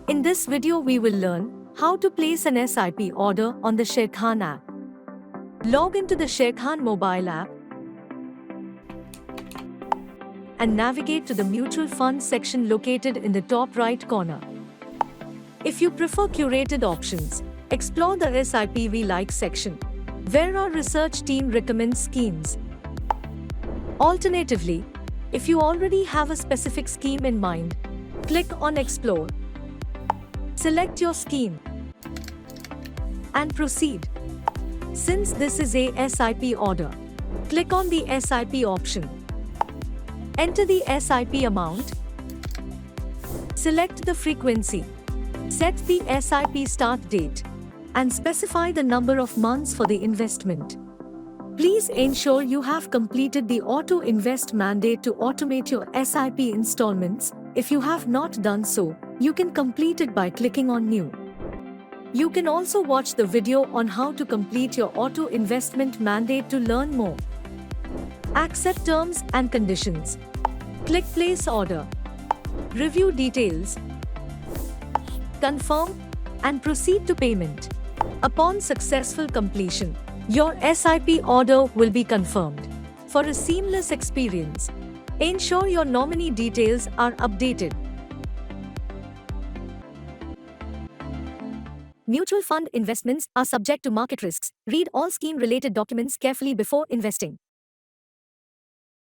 In this video we will learn how to place an SIP order on the Sharekhan app. Log into the Sharekhan mobile app and navigate to the mutual fund section located in the top right corner. If you prefer curated options, explore the SIP we like section, where our research team recommends schemes. Alternatively, if you already have a specific scheme in mind, click on Explore. Select your scheme and proceed. Since this is a SIP order, click on the SIP option. Enter the SIP amount. Select the frequency. Set the SIP start date and specify the number of months for the investment. Please ensure you have completed the Auto Invest mandate to automate your SIP installments. If you have not done so, you can complete it by clicking on New. You can also watch the video on how to complete your auto investment mandate to learn more. Accept terms and conditions. Click Place Order. Review details. Confirm and proceed to payment. Upon successful completion, your SIP order will be confirmed. For a seamless experience, ensure your nominee details are updated. Mutual fund investments are subject to market risks. Read all scheme-related documents carefully before investing.